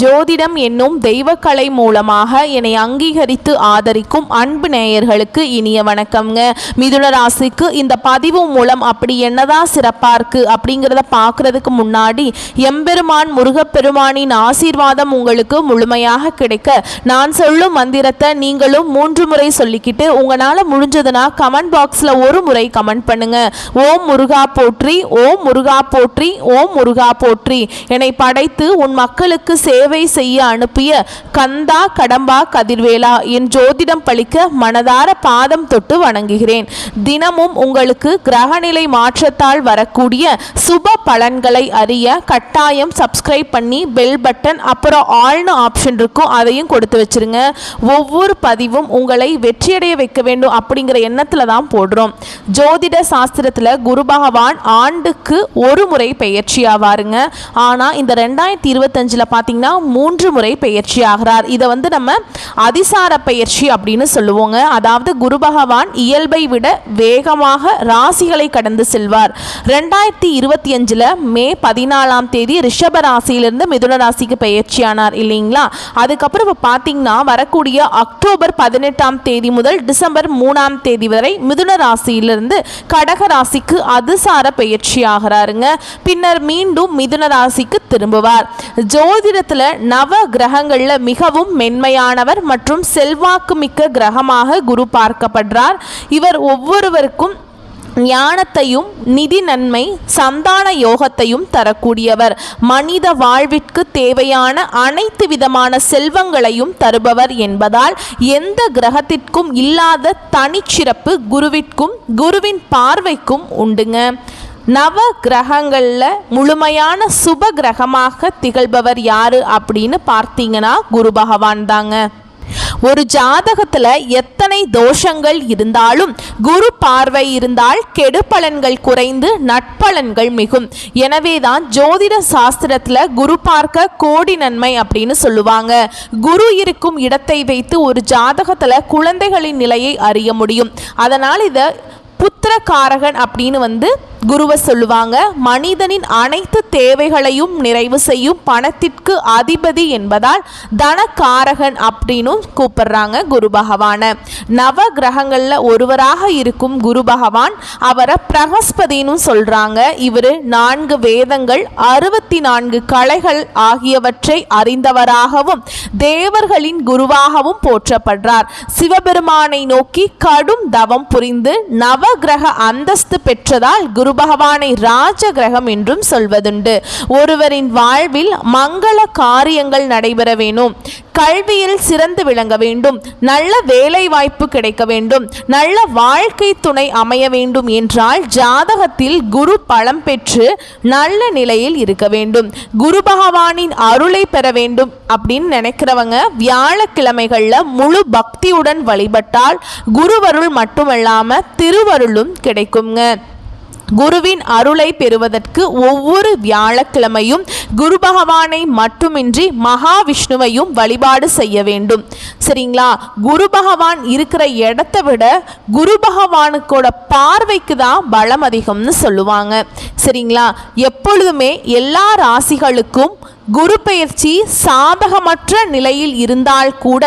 ஜோதிடம் என்னும் தெய்வக்கலை மூலமாக என்னை அங்கீகரித்து ஆதரிக்கும் அன்பு நேயர்களுக்கு இனிய வணக்கம்ங்க. மிதுன ராசிக்கு இந்த பதிவு மூலம் அப்படி என்னதான் சிறப்பாக இருக்குது அப்படிங்கிறத பார்க்குறதுக்கு முன்னாடி எம்பெருமான் முருகப்பெருமானின் ஆசீர்வாதம் உங்களுக்கு முழுமையாக கிடைக்க நான் சொல்லும் மந்திரத்தை நீங்களும் 3 முறை சொல்லிக்கிட்டு உங்களால் முடிஞ்சதுன்னா கமெண்ட் பாக்ஸில் ஒரு முறை கமெண்ட் பண்ணுங்க. ஓம் முருகா போற்றி, ஓம் முருகா போற்றி, ஓம் முருகா போற்றி. என்னை படைத்து உன் மக்களுக்கு சேவை செய்ய அனுப்பிய கந்தா கடம்பா கதிர்வேலா என் ஜோதிடம் பழிக்க மனதார பாதம் தொட்டு வணங்குகிறேன். தினமும் உங்களுக்கு கிரகநிலை மாற்றத்தால் வரக்கூடிய சுப பலன்களை அறிய கட்டாயம் சப்ஸ்கிரைப் பண்ணி பெல் பட்டன் அப்புறம் ஆல்னு ஆப்ஷன் இருக்கும், அதையும் கொடுத்து வச்சிருங்க. ஒவ்வொரு பதிவும் உங்களை வெற்றியடைய வைக்க வேண்டும் அப்படிங்கிற எண்ணத்தில் தான் போடுறோம். ஜோதிட சாஸ்திரத்தில் குரு பகவான் ஆண்டுக்கு ஒரு முறை பெயர்ச்சி ஆவாருங்க. ஆனால் இந்த 2025 பார்த்தீங்கன்னா 3 முறை பெயர்ச்சி ஆகிறார். இதை நம்ம அதிசார பெயர்ச்சி அப்படின்னு சொல்லுவோங்க. அதாவது குரு பகவான் இயல்பை விட வேகமாக ராசிகளை கடந்து செல்வார். 2025 மே 14ஆம் தேதி ரிஷப ராசியிலிருந்து மிதுன ராசிக்கு பெயர்ச்சியானார் இல்லைங்களா. அதுக்கப்புறம் இப்போ பார்த்தீங்கன்னா வரக்கூடிய அக்டோபர் 18ஆம் தேதி முதல் டிசம்பர் 3ஆம் தேதி வரை மிதுன ராசியிலிருந்து கடக ராசிக்கு அதிசார பெயர்ச்சி ஆகிறாருங்க. பின்னர் மீண்டும் மிதுன ராசிக்கு திரும்புவார். ஜோதிடத்தில் நவ கிரகங்கள்ல மிகவும் மென்மையானவர் மற்றும் செல்வாக்கு மிக்க கிரகமாக குரு பார்க்கப்படுறார். இவர் ஒவ்வொருவருக்கும் ஞானத்தையும் நிதி நன்மை சந்தான யோகத்தையும் தரக்கூடியவர். மனித வாழ்விற்கு தேவையான அனைத்து விதமான செல்வங்களையும் தருபவர் என்பதால் எந்த கிரகத்திற்கும் இல்லாத தனிச்சிறப்பு குருவிற்கும் குருவின் பார்வைக்கும் உண்டுங்க. நவ கிரகங்களில் முழுமையான சுப கிரகமாக திகழ்பவர் யாரு அப்படின்னு பார்த்தீங்கன்னா குரு பகவான் தாங்க. ஒரு ஜாதகத்தில் எத்தனை தோஷங்கள் இருந்தாலும் குரு பார்வை இருந்தால் கெடு பலன்கள் குறைந்து நட்பலன்கள் மிகும். எனவே தான் ஜோதிட சாஸ்திரத்தில் குரு பார்க்க கோடி நன்மை அப்படின்னு சொல்லுவாங்க. குரு இருக்கும் இடத்தை வைத்து ஒரு ஜாதகத்தில் குழந்தைகளின் நிலையை அறிய முடியும். அதனால் இதை புத்திரகாரகன் அப்படின்னு குருவை சொல்லுவாங்க. மனிதனின் அனைத்து தேவைகளையும் நிறைவு செய்யும் பணத்திற்கு அதிபதி என்பதால் தனகாரகன் அப்படின்னு கூப்பிடுறாங்க குரு பகவானை. நவ கிரகங்கள்ல ஒருவராக இருக்கும் குரு பகவான் அவரை பிரகஸ்பதினு சொல்றாங்க. இவர் 4 வேதங்கள் 64 கலைகள் ஆகியவற்றை அறிந்தவராகவும் தேவர்களின் குருவாகவும் போற்றப்படுறார். சிவபெருமானை நோக்கி கடும் தவம் புரிந்து நவ கிரக அந்தஸ்து பெற்றதால் குரு பகவானை ராஜ கிரகம் என்றும் சொல்வதுண்டு. ஒருவரின் வாழ்வில் மங்கள காரியங்கள் நடைபெற வேண்டும், கல்வியில் சிறந்து விளங்க வேண்டும், நல்ல வேலை வாய்ப்பு கிடைக்க வேண்டும், நல்ல வாழ்க்கை துணை அமைய வேண்டும் என்றால் ஜாதகத்தில் குரு பலம் பெற்று நல்ல நிலையில் இருக்க வேண்டும். குரு பகவானின் அருளை பெற வேண்டும் அப்படின்னு நினைக்கிறவங்க வியாழக்கிழமைகள்ல முழு பக்தியுடன் வழிபட்டால் குருவருள் மட்டுமல்லாம திருவருளும் கிடைக்குங்க. குருவின் அருளை பெறுவதற்கு ஒவ்வொரு வியாழக்கிழமையும் குரு பகவானை மட்டுமின்றி மகாவிஷ்ணுவையும் வழிபாடு செய்ய வேண்டும். சரிங்களா. குரு பகவான் இருக்கிற இடத்தை விட குரு பகவானுக்கோட பார்வைக்கு தான் பலம் அதிகம்னு சொல்லுவாங்க. சரிங்களா. எப்பொழுதுமே எல்லா ராசிகளுக்கும் குரு பெயர்ச்சி சாதகமற்ற நிலையில் இருந்தால் கூட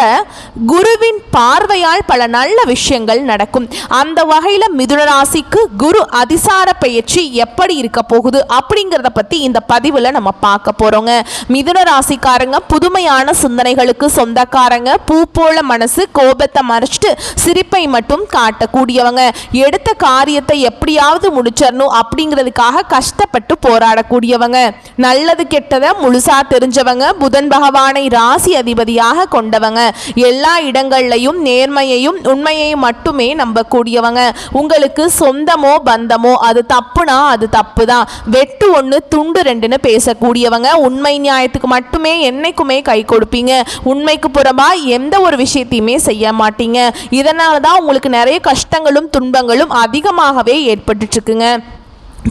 குருவின் பார்வையால் பல நல்ல விஷயங்கள் நடக்கும். அந்த வகையில் மிதுன ராசிக்கு குரு அதிசார பெயர்ச்சி எப்படி இருக்க போகுது அப்படிங்கிறத பற்றி இந்த பதிவில் நம்ம பார்க்க போகிறோங்க. மிதுன ராசிக்காரங்க புதுமையான சிந்தனைகளுக்கு சொந்தக்காரங்க. பூ போல மனசு, கோபத்தை மறைச்சிட்டு சிரிப்பை மட்டும் காட்டக்கூடியவங்க. எடுத்த காரியத்தை எப்படியாவது முடிச்சிடணும் அப்படிங்கிறதுக்காக கஷ்டப்பட்டு போராடக்கூடியவங்க. நல்லது கெட்டதை முழு தெரிஞ்சவங்க. புதன் பகவானை ராசி அதிபதியாக கொண்டவங்க. எல்லா இடங்கள்லையும் நேர்மையையும் உண்மையையும் மட்டுமே நம்பக்கூடியவங்க. உங்களுக்கு சொந்தமோ பந்தமோ அது தப்புனா அது தப்பு தான், வெட்டு 1 துண்டு 2ன்னு பேசக்கூடியவங்க. உண்மை நியாயத்துக்கு மட்டுமே என்னைக்குமே கை கொடுப்பீங்க. உண்மைக்கு புறம்பா எந்த ஒரு விஷயத்தையுமே செய்ய மாட்டீங்க. இதனால தான் உங்களுக்கு நிறைய கஷ்டங்களும் துன்பங்களும் அதிகமாகவே ஏற்பட்டு இருக்குங்க.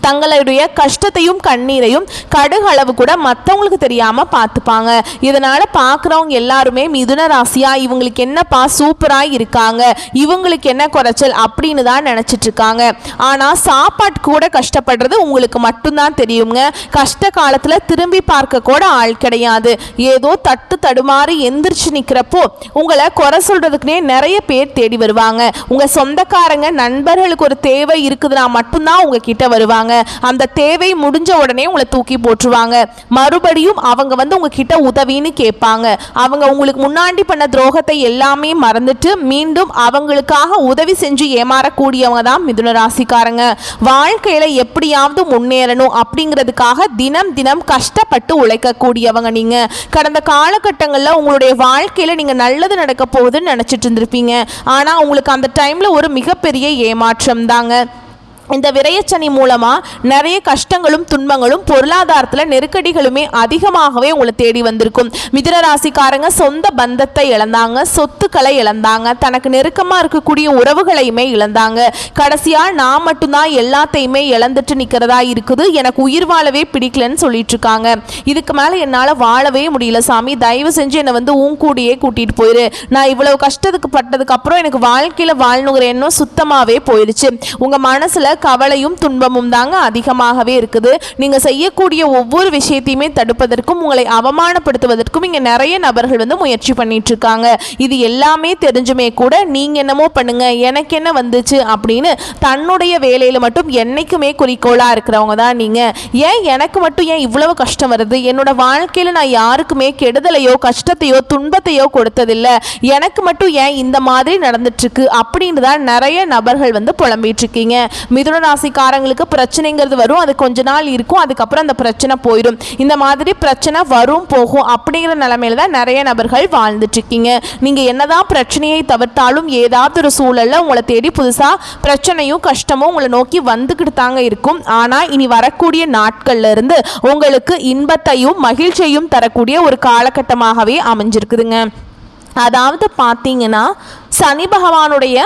தங்களுடைய கஷ்டத்தையும் கண்ணீரையும் கடுகளவு கூட மற்றவங்களுக்கு தெரியாமல் பார்த்துப்பாங்க. இதனால் பார்க்குறவங்க எல்லாருமே மிதுன ராசியா இவங்களுக்கு என்னப்பா சூப்பராக இருக்காங்க, இவங்களுக்கு என்ன குறைச்சல் அப்படின்னு தான் நினச்சிட்டு இருக்காங்க. ஆனால் சாப்பாட்டு கூட கஷ்டப்படுறது உங்களுக்கு மட்டும்தான் தெரியுங்க. கஷ்ட காலத்தில் திரும்பி பார்க்க கூட ஆள் கிடையாது. ஏதோ தட்டு தடுமாறி எந்திரிச்சு நிற்கிறப்போ உங்களை குறை சொல்கிறதுக்குனே நிறைய பேர் தேடி வருவாங்க. உங்கள் சொந்தக்காரங்க நண்பர்களுக்கு ஒரு தேவை இருக்குதுன்னா மட்டும்தான் உங்ககிட்ட வருவாங்க. அந்த தேவை முடிஞ்ச உடனே உங்களை தூக்கி போட்டுருவாங்க. மறுபடியும் அவங்க வந்து உங்ககிட்ட உதவின்னு கேட்பாங்க. அவங்க உங்களுக்கு முன்னாடி பண்ண துரோகத்தை எல்லாமே மறந்துட்டு மீண்டும் அவங்களுக்காக உதவி செஞ்சு ஏமாறக்கூடியவங்க தான் மிதுன ராசிக்காரங்க. வாழ்க்கையில எப்படியாவது முன்னேறணும் அப்படிங்கிறதுக்காக தினம் தினம் கஷ்டப்பட்டு உழைக்கக்கூடியவங்க. நீங்க கடந்த காலகட்டங்களில் உங்களுடைய வாழ்க்கையில நீங்க நல்லது நடக்க போகுதுன்னு நினைச்சிட்டு இருந்திருப்பீங்க. ஆனா உங்களுக்கு அந்த டைம்ல ஒரு மிகப்பெரிய ஏமாற்றம் தாங்க. இந்த விரயச்சனி மூலமாக நிறைய கஷ்டங்களும் துன்பங்களும் பொருளாதாரத்தில் நெருக்கடிகளுமே அதிகமாகவே உங்களை தேடி வந்திருக்கும். மிதுன ராசிக்காரங்க சொந்த பந்தத்தை இழந்தாங்க, சொத்துக்களை இழந்தாங்க, தனக்கு நெருக்கமாக இருக்கக்கூடிய உறவுகளையுமே இழந்தாங்க. கடைசியாக நான் மட்டும்தான் எல்லாத்தையுமே இழந்துட்டு நிற்கிறதா இருக்குது, எனக்கு உயிர் வாழவே பிடிக்கலன்னு சொல்லிட்டு இருக்காங்க. இதுக்கு மேலே என்னால் வாழவே முடியல சாமி, தயவு செஞ்சு என்னை வந்து கூடியே கூட்டிகிட்டு போயிரு. நான் இவ்வளவு கஷ்டத்துக்கு பட்டதுக்கு அப்புறம் எனக்கு வாழ்க்கையில் வாழணுங்கிற எண்ணம் சுத்தமாகவே போயிடுச்சு. உங்கள் மனசில் கவலையும் துன்பமும் தாங்க அதிகமாகவே இருக்குது. நீங்க செய்யக்கூடிய ஒவ்வொரு விஷயத்தையுமே தடுப்பதற்கும் உங்களை அவமானப்படுத்துவதற்கும் இங்க நிறைய நபர்கள் வந்து முயற்சி பண்ணிட்டு இருக்காங்க. இது எல்லாமே தெரிஞ்சுமே கூட நீங்க என்னமோ பண்ணுங்க எனக்கு என்ன வந்துச்சு அப்படின்னு தன்னுடைய வேலையில மட்டும் என்னைக்குமே குறிக்கோளா இருக்கிறவங்க தான் நீங்க. ஏன் எனக்கு மட்டும் ஏன் இவ்வளவு கஷ்டம் வருது, என்னோட வாழ்க்கையில நான் யாருக்குமே கெடுதலையோ கஷ்டத்தையோ துன்பத்தையோ கொடுத்ததில்லை, எனக்கு மட்டும் ஏன் இந்த மாதிரி நடந்துட்டு இருக்கு அப்படின்னு தான் நிறைய நபர்கள் வந்து புலம்பிட்டு இருக்கீங்க. மிதுன ராசிக்காரங்களுக்கு பிரச்சனைங்கிறது வரும், அது கொஞ்ச நாள் இருக்கும், அதுக்கப்புறம் அந்த பிரச்சனை போயிடும். இந்த மாதிரி பிரச்சனை வரும் போகும் அப்படிங்கிற நிலைமையில தான் நிறைய நபர்கள் வாழ்ந்துட்டு இருக்கீங்க. நீங்க என்னதான் பிரச்சனையை தவிர்த்தாலும் ஏதாவது ஒரு சூழல்ல உங்களை தேடி புதுசா பிரச்சனையும் கஷ்டமும் உங்களை நோக்கி வந்துக்கிட்டு தாங்க இருக்கும். ஆனா இனி வரக்கூடிய நாட்கள்ல இருந்து உங்களுக்கு இன்பத்தையும் மகிழ்ச்சியையும் தரக்கூடிய ஒரு காலகட்டமாகவே அமைஞ்சிருக்குதுங்க. அதாவது பார்த்தீங்கன்னா சனி பகவானுடைய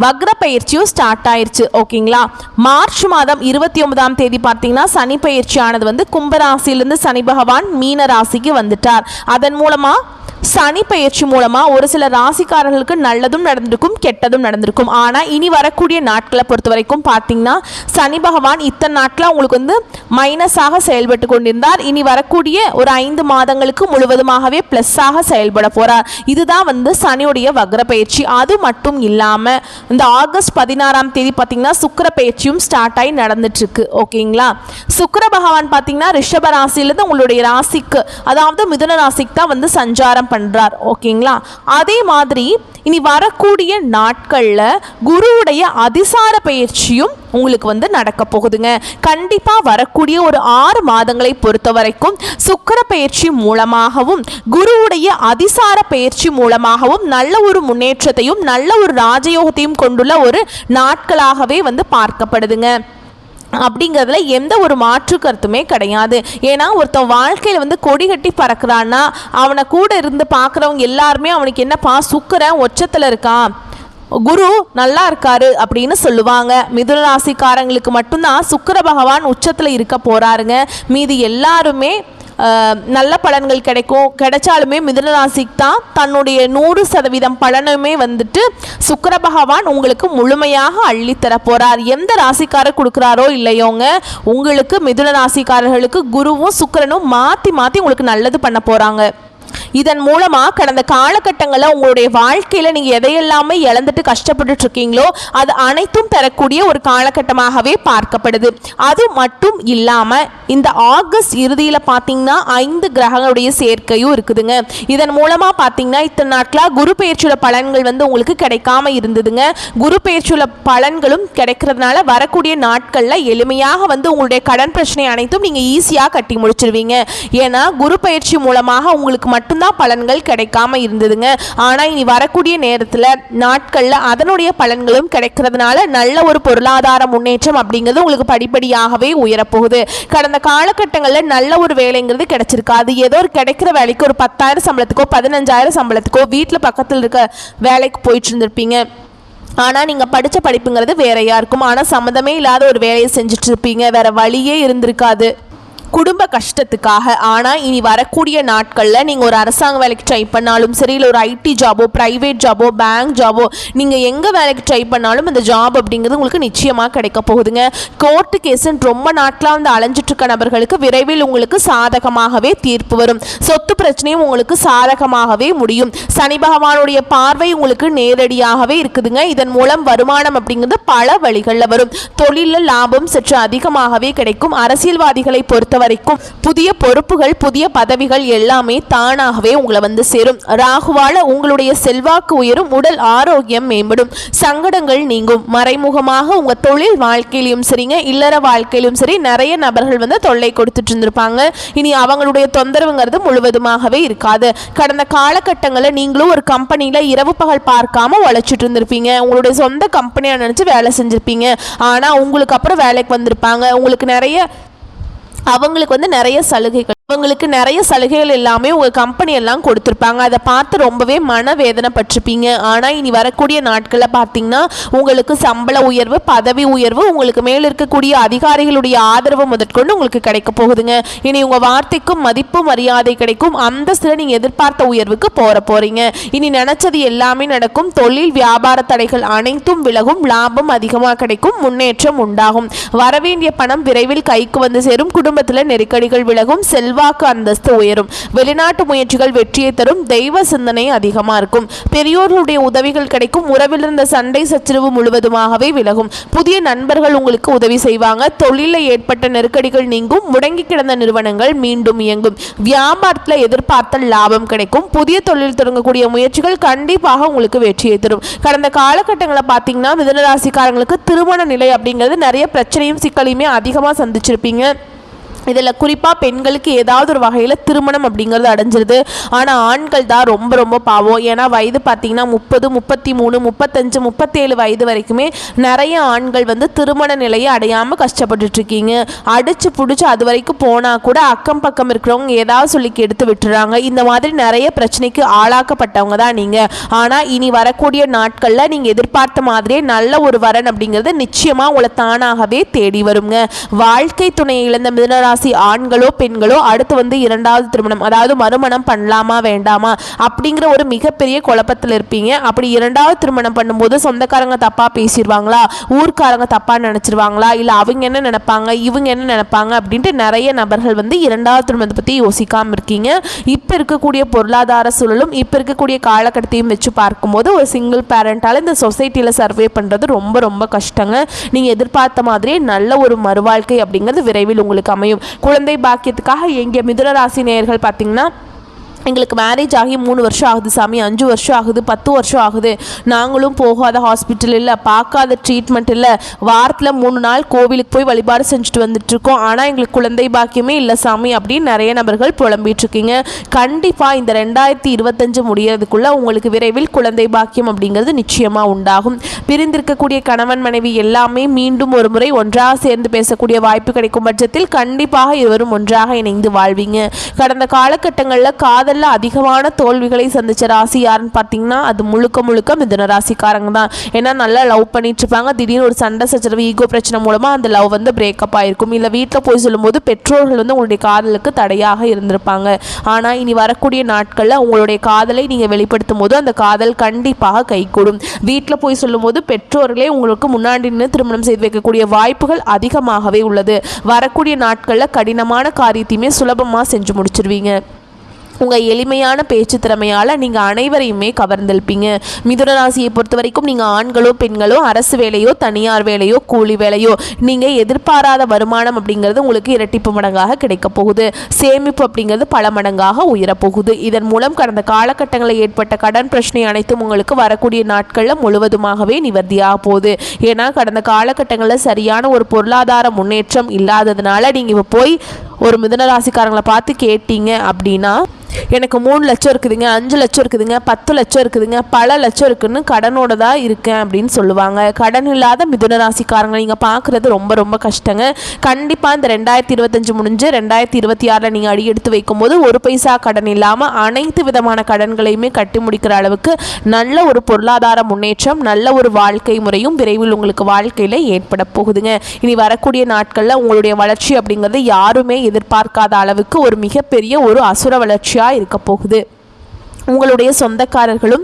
வக்ர பயிற்சியும் ஸ்டார்ட் ஆயிடுச்சு. ஓகேங்களா, மார்ச் மாதம் 29ஆம் தேதி பார்த்தீங்கன்னா சனி பயிற்சியானது வந்து கும்பராசிலிருந்து சனி பகவான் மீன ராசிக்கு வந்துட்டார். அதன் மூலமாக சனி பயிற்சி மூலமாக ஒரு சில ராசிக்காரர்களுக்கு நல்லதும் நடந்திருக்கும் கெட்டதும் நடந்திருக்கும். ஆனால் இனி வரக்கூடிய நாட்களை பொறுத்த வரைக்கும் பார்த்தீங்கன்னா சனி பகவான் இத்தனை நாட்கள் உங்களுக்கு வந்து மைனஸாக செயல்பட்டு கொண்டிருந்தார். இனி வரக்கூடிய ஒரு 5 மாதங்களுக்கு முழுவதுமாகவே ப்ளஸ்ஸாக செயல்பட போகிறார். இதுதான் வந்து சனியுடைய வக்ர பயிற்சி. அது மட்டும் இல்லாமல் இந்த ஆகஸ்ட் 16ஆம் தேதி பார்த்தீங்கன்னா சுக்கிர பயிற்சியும் ஸ்டார்ட் ஆகி நடந்துட்டுருக்கு. ஓகேங்களா, சுக்கிர பகவான் பார்த்தீங்கன்னா ரிஷப ராசியிலேருந்து உங்களுடைய ராசிக்கு அதாவது மிதுன ராசிக்கு தான் வந்து சஞ்சாரம் பண்றார். ஓகேங்களா, அதே மாதிரி இனி வரக்கூடிய நாட்கள்ல குருவுடைய அதிசார பயிற்சியும் உங்களுக்கு வந்து நடக்க போகுதுங்க. கண்டிப்பா வரக்கூடிய ஒரு 6 மாதங்களை பொறுத்த வரைக்கும் சுக்கிர பயிற்சி மூலமாகவும் குருவுடைய அதிசார பயிற்சி மூலமாகவும் நல்ல ஒரு முன்னேற்றத்தையும் நல்ல ஒரு ராஜயோகத்தையும் கொண்டுள்ள ஒரு நாட்களாகவே வந்து பார்க்கப்படுதுங்க. அப்படிங்கிறதுல எந்த ஒரு மாற்று கருத்துமே கிடையாது. ஏன்னா ஒருத்தன் வாழ்க்கையில் வந்து கொடி கட்டி பறக்கிறான்னா அவனை கூட இருந்து பார்க்குறவங்க எல்லாருமே அவனுக்கு என்னப்பா சுக்கிரன் உச்சத்தில் இருக்கான், குரு நல்லா இருக்காரு அப்படின்னு சொல்லுவாங்க. மிதுன ராசிக்காரங்களுக்கு மட்டும்தான் சுக்கிர பகவான் உச்சத்தில் இருக்க போறாருங்க. மீதி எல்லாருமே நல்ல பலன்கள் கிடைச்சாலுமே மிதுன ராசிக்கு தான் தன்னுடைய 100% பலனுமே வந்துட்டு சுக்கிர பகவான் உங்களுக்கு முழுமையாக அள்ளித்தர போறார். எந்த ராசிக்காரர் கொடுக்குறாரோ இல்லையோங்க, உங்களுக்கு மிதுன ராசிக்காரர்களுக்கு குருவும் சுக்கிரனும் மாற்றி மாற்றி உங்களுக்கு நல்லது பண்ண போறாங்க. இதன் மூலமாக கடந்த காலகட்டங்களில் உங்களுடைய வாழ்க்கையில் நீங்கள் எதையெல்லாமே இழந்துட்டு கஷ்டப்பட்டு இருக்கீங்களோ அது அனைத்தும் பெறக்கூடிய ஒரு காலகட்டமாகவே பார்க்கப்படுது. அது மட்டும் இல்லாமல் இந்த ஆகஸ்ட் இறுதியில் பார்த்தீங்கன்னா 5 கிரகங்களுடைய சேர்க்கையும் இருக்குதுங்க. இதன் மூலமாக பார்த்தீங்கன்னா இத்தனை நாட்களாக குரு பெயர்ச்சியோட பலன்கள் வந்து உங்களுக்கு கிடைக்காம இருந்ததுங்க. குரு பெயர்ச்சியோட பலன்களும் கிடைக்கிறதுனால வரக்கூடிய நாட்களில் எளிமையாக வந்து உங்களுடைய கடன் பிரச்சனை அனைத்தும் நீங்கள் ஈஸியாக கட்டி முடிச்சிருவீங்க. ஏன்னா குரு பயிற்சி மூலமாக உங்களுக்கு மட்டும்தான் பலன்கள் கிடைக்காம இருந்ததுங்க. ஆனா இனி வரக்கூடிய நேரத்தில் நாட்கள்ல அதனுடைய பலன்களும் கிடைக்கிறதுனால நல்ல ஒரு பொருளாதார முன்னேற்றம் அப்படிங்கிறது உங்களுக்கு படிப்படியாகவே உயரப்போகுது. கடந்த காலகட்டங்களில் நல்ல ஒரு வேலைங்கிறது கிடைச்சிருக்காது. ஏதோ ஒரு கிடைக்கிற வேலைக்கு ஒரு 10,000 சம்பளத்துக்கோ 15,000 சம்பளத்துக்கோ வீட்டில் பக்கத்தில் இருக்க வேலைக்கு போயிட்டு இருந்திருப்பீங்க. ஆனால் நீங்கள் படித்த படிப்புங்கிறது வேறையாக இருக்கும். ஆனால் சம்மந்தமே இல்லாத ஒரு வேலையை செஞ்சுட்டு இருப்பீங்க, வேறு வழியே இருந்திருக்காது குடும்ப கஷ்டத்துக்காக. ஆனால் இனி வரக்கூடிய நாட்களில் நீங்கள் ஒரு அரசாங்க வேலைக்கு ட்ரை பண்ணாலும் சரி, இல்லை ஒரு ஐடி ஜாபோ, ப்ரைவேட் ஜாபோ, பேங்க் ஜாபோ, நீங்கள் எங்கே வேலைக்கு ட்ரை பண்ணாலும் இந்த ஜாப் அப்படிங்கிறது உங்களுக்கு நிச்சயமாக கிடைக்க போகுதுங்க. கோர்ட்டு கேஸுன்னு ரொம்ப நாட்களாக வந்து அலைஞ்சிட்ருக்க நபர்களுக்கு விரைவில் உங்களுக்கு சாதகமாகவே தீர்ப்பு வரும். சொத்து பிரச்சனையும் உங்களுக்கு சாதகமாகவே முடியும். சனி பகவானுடைய பார்வை உங்களுக்கு நேரடியாகவே இருக்குதுங்க. இதன் மூலம் வருமானம் அப்படிங்கிறது பல வழிகளில் வரும். தொழிலில் லாபம் சற்று அதிகமாகவே கிடைக்கும். அரசியல்வாதிகளை பொறுத்த வரைக்கும் புதிய பொறுப்புகள், புதிய பதவிகள் எல்லாமே தானாகவே உங்களை வந்து சேரும். ராகுவால உங்களுடைய செல்வாக்கு உயரும், உடல் ஆரோக்கியம் மேம்படும், சங்கடங்கள் நீங்கும். மறைமுகமாக உங்க தொழில் வாழ்க்கையிலும் சரிங்க, இல்லற வாழ்க்கையிலும் சரி, நிறைய நபர்கள் வந்து தொல்லை கொடுத்துட்டு இருந்திருப்பாங்க. இனி அவங்களுடைய தொந்தரவுங்கிறது முழுவதுமாகவே இருக்காது. கடந்த காலகட்டங்களில் நீங்களும் ஒரு கம்பெனியில் இரவு பகல் பார்க்காம உழைச்சிட்டு இருந்திருப்பீங்க. உங்களுடைய சொந்த கம்பெனியாக நினச்சி வேலை செஞ்சுருப்பீங்க. ஆனால் உங்களுக்கு அப்புறம் வேலைக்கு வந்திருப்பாங்க. அவங்களுக்கு வந்து நிறைய சலுகைகள், அவங்களுக்கு நிறைய சலுகைகள் எல்லாமே உங்கள் கம்பெனி எல்லாம் கொடுத்துருப்பாங்க. அதை பார்த்து ரொம்பவே மனவேதனைப்பட்டிருப்பீங்க. ஆனால் இனி வரக்கூடிய நாட்களில் பார்த்தீங்கன்னா உங்களுக்கு சம்பள உயர்வு, பதவி உயர்வு, உங்களுக்கு மேல் இருக்கக்கூடிய அதிகாரிகளுடைய ஆதரவு முதற்கொண்டு உங்களுக்கு கிடைக்க போகுதுங்க. இனி உங்கள் வார்த்தைக்கும் மதிப்பு மரியாதை கிடைக்கும். அந்தஸ்தில் நீங்கள் எதிர்பார்த்த உயர்வுக்கு போகிறீங்க. இனி நினைச்சது எல்லாமே நடக்கும். தொழில் வியாபார தடைகள் அனைத்தும் விலகும். லாபம் அதிகமாக கிடைக்கும். முன்னேற்றம் உண்டாகும். வரவேண்டிய பணம் விரைவில் கைக்கு வந்து சேரும். குடும்பத்தில் நெருக்கடிகள் விலகும். செல்வாக்கு அந்தஸ்து உயரும். வெளிநாட்டு முயற்சிகள் வெற்றியை தரும். தெய்வ சிந்தனை அதிகமாக இருக்கும். பெரியோர்களுடைய உதவிகள் கிடைக்கும். உறவில் இருந்த சண்டை சச்சரவு முழுவதுமாகவே விலகும். புதிய நண்பர்கள் உங்களுக்கு உதவி செய்வாங்க. தொழிலில் ஏற்பட்ட நெருக்கடிகள் நீங்கும். முடங்கி கிடந்த நிறுவனங்கள் மீண்டும் இயங்கும். வியாபாரத்தில் எதிர்பார்த்த லாபம் கிடைக்கும். புதிய தொழில் தொடங்கக்கூடிய முயற்சிகள் கண்டிப்பாக உங்களுக்கு வெற்றியை தரும். கடந்த காலகட்டங்களை பார்த்தீங்கன்னா மிதுனராசிக்காரங்களுக்கு திருமண நிலை அப்படிங்கிறது நிறைய பிரச்சனையும் சிக்கலையுமே அதிகமாக சந்திச்சிருப்பீங்க. இதில் குறிப்பாக பெண்களுக்கு ஏதாவது ஒரு வகையில் திருமணம் அப்படிங்கிறது அடைஞ்சிருது. ஆனால் ஆண்கள் தான் ரொம்ப ரொம்ப பாவம். ஏன்னா வயது பார்த்திங்கன்னா 30, 33, 35, 37 வயது வரைக்குமே நிறைய ஆண்கள் வந்து திருமண நிலையை அடையாமல் கஷ்டப்பட்டுட்ருக்கீங்க. அடித்து பிடிச்சி அது வரைக்கும் போனால் கூட அக்கம் பக்கம் இருக்கிறவங்க ஏதாவது சொல்லி எடுத்து விட்டுறாங்க. இந்த மாதிரி நிறைய பிரச்சனைக்கு ஆளாக்கப்பட்டவங்க தான் நீங்கள். ஆனால் இனி வரக்கூடிய நாட்களில் நீங்கள் எதிர்பார்த்த மாதிரியே நல்ல ஒரு வரன் அப்படிங்கிறது நிச்சயமாக உங்களை தானாகவே தேடி வருங்க. வாழ்க்கை துணையை இழந்த மிதுனராசி ஆண்களோ பெண்களோ அடுத்து வந்து இரண்டாவது திருமணம், அதாவது மறுமணம் பண்ணலாமா வேண்டாமா அப்படிங்கிற ஒரு மிகப்பெரிய குழப்பத்தில் இருப்பீங்க. அப்படி இரண்டாவது திருமணம் பண்ணும்போது சொந்தக்காரங்க தப்பா பேசிடுவாங்களா, ஊர்க்காரங்க தப்பா நினைச்சிருவாங்களா, இல்லை அவங்க என்ன நினைப்பாங்க, இவங்க என்ன நினைப்பாங்க அப்படின்ட்டு நிறைய நபர்கள் வந்து இரண்டாவது திருமணத்தை பற்றி யோசிக்காமல் இருக்கீங்க. இப்போ இருக்கக்கூடிய பொருளாதார சூழலும் இப்போ இருக்கக்கூடிய காலகட்டத்தையும் வச்சு பார்க்கும்போது ஒரு சிங்கிள் பேரண்டால் இந்த சொசைட்டியில் சர்வே பண்ணுறது ரொம்ப ரொம்ப கஷ்டங்க. நீங்கள் எதிர்பார்த்த மாதிரியே நல்ல ஒரு மறுவாழ்க்கை அப்படிங்கிறது விரைவில் உங்களுக்கு அமையும். குழந்தை பாக்கியத்துக்காக எங்கள் மிதுன ராசி நேயர்கள் பார்த்தீங்கன்னா எங்களுக்கு மேரேஜ் ஆகி 3 வருஷம் ஆகுது சாமி, 5 வருஷம் ஆகுது, 10 வருஷம் ஆகுது, நாங்களும் போகாத ஹாஸ்பிட்டல் இல்லை, பார்க்காத ட்ரீட்மெண்ட் இல்லை, வாரத்தில் 3 நாள் கோவிலுக்கு போய் வழிபாடு செஞ்சுட்டு வந்துட்டுருக்கோம், ஆனால் எங்களுக்கு குழந்தை பாக்கியமே இல்லை சாமி அப்படின்னு நிறைய நபர்கள் புலம்பிகிட்ருக்கீங்க. கண்டிப்பாக இந்த 2025 முடியறதுக்குள்ளே உங்களுக்கு விரைவில் குழந்தை பாக்கியம் அப்படிங்கிறது நிச்சயமாக உண்டாகும். பிரிந்திருக்கக்கூடிய கணவன் மனைவி எல்லாமே மீண்டும் ஒரு முறை ஒன்றாக சேர்ந்து பேசக்கூடிய வாய்ப்பு கிடைக்கும் பட்சத்தில் கண்டிப்பாக இருவரும் ஒன்றாக இணைந்து வாழ்வீங்க. கடந்த காலகட்டங்களில் காதல் அதிகமான தோல்விகளை சந்திச்ச ராசி யாருன்னு பார்த்தீங்கன்னா அது முழுக்க மிதுன ராசிக்காரங்க தான். ஏன்னா நல்லா லவ் பண்ணிட்டு இருப்பாங்க. திடீர்னு ஒரு சண்டை சச்சரவு, ஈகோ பிரச்சனை மூலமாக அந்த லவ் வந்து பிரேக்கப் ஆயிருக்கும். இல்லை வீட்டில் போய் சொல்லும்போது பெற்றோர்கள் வந்து உங்களுடைய காதலுக்கு தடையாக இருந்திருப்பாங்க. ஆனால் இனி வரக்கூடிய நாட்களில் உங்களுடைய காதலை நீங்கள் வெளிப்படுத்தும் போது அந்த காதல் கண்டிப்பாக கைகூடும். வீட்டில் போய் சொல்லும் போது பெற்றோர்களே உங்களுக்கு முன்னாடி நின்று திருமணம் செய்து வைக்கக்கூடிய வாய்ப்புகள் அதிகமாகவே உள்ளது. வரக்கூடிய நாட்களில் கடினமான காரியத்தையுமே சுலபமாக செஞ்சு முடிச்சிருவீங்க. உங்கள் எளிமையான பேச்சு திறமையால் நீங்கள் அனைவரையுமே கவர்ந்தெழுப்பீங்க. மிதுன ராசியை பொறுத்த வரைக்கும் நீங்கள் ஆண்களோ பெண்களோ, அரசு வேலையோ தனியார் வேலையோ கூலி வேலையோ, நீங்கள் எதிர்பாராத வருமானம் அப்படிங்கிறது உங்களுக்கு இரட்டிப்பு மடங்காக கிடைக்க போகுது. சேமிப்பு அப்படிங்கிறது பல மடங்காக உயரப்போகுது. இதன் மூலம் கடந்த காலகட்டங்களில் ஏற்பட்ட கடன் பிரச்சனை அனைத்தும் உங்களுக்கு வரக்கூடிய நாட்களில் முழுவதுமாகவே நிவர்த்தியாக போகுது. ஏன்னா கடந்த காலகட்டங்களில் சரியான ஒரு பொருளாதார முன்னேற்றம் இல்லாததுனால நீங்கள் இப்போ போய் ஒரு மிதுன ராசிக்காரங்களை பார்த்து கேட்டீங்க அப்படின்னா எனக்கு 3 லட்சம் இருக்குதுங்க, 5 லட்சம் இருக்குதுங்க, 10 லட்சம் இருக்குதுங்க, பல லட்சம் இருக்குன்னு கடனோட தான் இருக்கேன் அப்படின்னு சொல்லுவாங்க. கடன் இல்லாத மிதுன ராசிக்காரங்க நீங்கள் பார்க்குறது ரொம்ப ரொம்ப கஷ்டங்க. கண்டிப்பாக இந்த 2025 முடிஞ்சு 2026 நீங்கள் அடி எடுத்து வைக்கும்போது ஒரு பைசா கடன் இல்லாமல் அனைத்து விதமான கடன்களையுமே கட்டி முடிக்கிற அளவுக்கு நல்ல ஒரு பொருளாதார முன்னேற்றம், நல்ல ஒரு வாழ்க்கை முறையும் விரைவில் உங்களுக்கு வாழ்க்கையில் ஏற்பட போகுதுங்க. இனி வரக்கூடிய நாட்களில் உங்களுடைய வளர்ச்சி அப்படிங்கிறது யாருமே எதிர்பார்க்காத அளவுக்கு ஒரு மிகப்பெரிய ஒரு அசுர வளர்ச்சியாக இருக்க போகுது. உங்களுடைய சொந்தக்காரர்களும்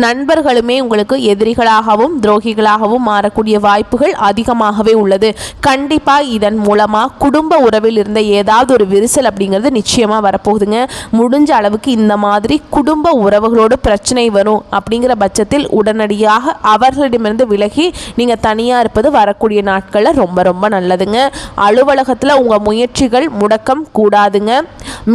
நண்பர்களுமே உங்களுக்கு எதிரிகளாகவும் துரோகிகளாகவும் மாறக்கூடிய வாய்ப்புகள் அதிகமாகவே உள்ளது. கண்டிப்பாக இதன் மூலமாக குடும்ப உறவில் இருந்த ஏதாவது ஒரு விரிசல் அப்படிங்கிறது நிச்சயமாக வரப்போகுதுங்க. முடிஞ்ச அளவுக்கு இந்த மாதிரி குடும்ப உறவுகளோடு பிரச்சனை வரும் அப்படிங்கிற பட்சத்தில் உடனடியாக அவர்களிடமிருந்து விலகி நீங்கள் தனியாக இருப்பது வரக்கூடிய நாட்களில் ரொம்ப ரொம்ப நல்லதுங்க. அலுவலகத்தில் உங்கள் முயற்சிகள் முடக்கம் கூடாதுங்க.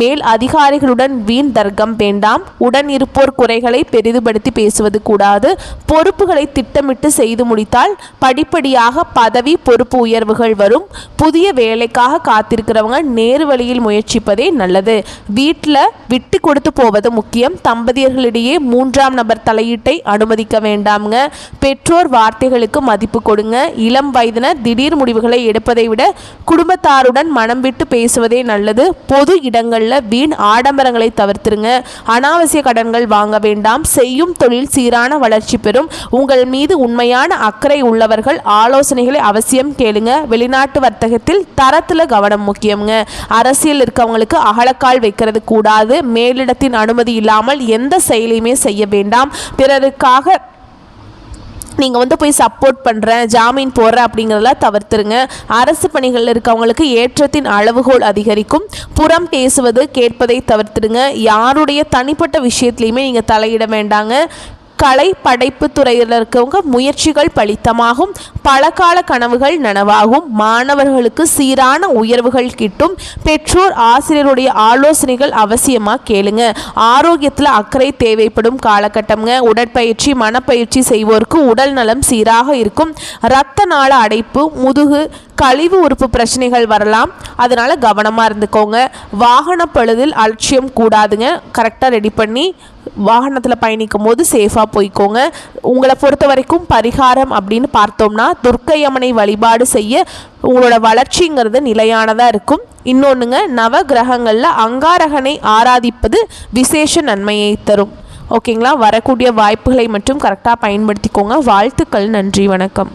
மேல் அதிகாரிகளுடன் வீண் தர்க்கம் வேண்டாம். உடன் இருப்போர் குறைகளை பெரிதுபடுத்தி பேசுவது கூடாது. பொறுப்புகளை திட்டமிட்டு செய்து முடித்தால் படிப்படியாக பதவி பொறுப்பு உயர்வுகள் வரும். புதிய வேலைக்காக காத்திருக்கிறவங்க நேரு வழியில் முயற்சிப்பதே நல்லது. வீட்டில் விட்டு கொடுத்து போவது முக்கியம். தம்பதியர்களிடையே 3ஆம் நபர் தலையீட்டை அனுமதிக்க வேண்டாம்ங்க. பெற்றோர் வார்த்தைகளுக்கு மதிப்பு கொடுங்க. இளம் வயதினர் திடீர் முடிவுகளை எடுப்பதை விட குடும்பத்தாருடன் மனம் விட்டு பேசுவதே நல்லது. பொது இடங்களில் வீண் ஆடம்பரங்களை தவிர்த்துருங்க. அனாவசிய கடன்கள் வாங்க வேண்டாம். செய்யும் தொழில் சீரான வளர்ச்சி பெறும். உங்கள் மீது உண்மையான அக்கறை உள்ளவர்கள் ஆலோசனைகளை அவசியம் கேளுங்க. வெளிநாட்டு வர்த்தகத்தில் தரத்தில் கவனம் முக்கியம்ங்க. அரசியல் இருக்கவங்களுக்கு அகலக்கால் வைக்கிறது கூடாது. மேலிடத்தின் அனுமதி இல்லாமல் எந்த செயலையுமே செய்ய வேண்டாம். பிறருக்காக நீங்கள் போய் சப்போர்ட் பண்ணுறேன், ஜாமீன் போடுறேன் அப்படிங்கிறதெல்லாம் தவிர்த்துருங்க. அரசு பணிகளில் இருக்கவங்களுக்கு ஏற்றத்தின் அளவுகோல் அதிகரிக்கும். புறம் பேசுவது கேட்பதை தவிர்த்துடுங்க. யாருடைய தனிப்பட்ட விஷயத்துலையுமே நீங்கள் தலையிட வேண்டாங்க. கலை படைப்பு துறையில் இருக்கவங்க முயற்சிகள் பலித்தமாகும். பலகால கனவுகள் நனவாகும். மாணவர்களுக்கு சீரான உயர்வுகள் கிட்டும். பெற்றோர் ஆசிரியருடைய ஆலோசனைகள் அவசியமாக கேளுங்க. ஆரோக்கியத்தில் அக்கறை தேவைப்படும் காலகட்டம்ங்க. உடற்பயிற்சி மனப்பயிற்சி செய்வோருக்கு உடல் நலம் சீராக இருக்கும். இரத்த நாள அடைப்பு, முதுகு, கழிவு உறுப்பு பிரச்சனைகள் வரலாம். அதனால் கவனமாக இருந்துக்கோங்க. வாகன பழுதில் அலட்சியம் கூடாதுங்க. கரெக்டாக ரெடி பண்ணி வாகனத்தில் பயணிக்கும் போது சேஃபாக போய்க்கோங்க. உங்களை பொறுத்த வரைக்கும் பரிகாரம் அப்படின்னு பார்த்தோம்னா துர்க்கையம்மனை வழிபாடு செய்ய உங்களோட வளர்ச்சிங்கிறது நிலையானதாக இருக்கும். இன்னொன்றுங்க, நவ கிரகங்களில் அங்காரகனை ஆராதிப்பது விசேஷ நன்மையை தரும். ஓகேங்களா? வரக்கூடிய வாய்ப்புகளை மட்டும் கரெக்டாக பயன்படுத்திக்கோங்க. வாழ்த்துக்கள். நன்றி. வணக்கம்.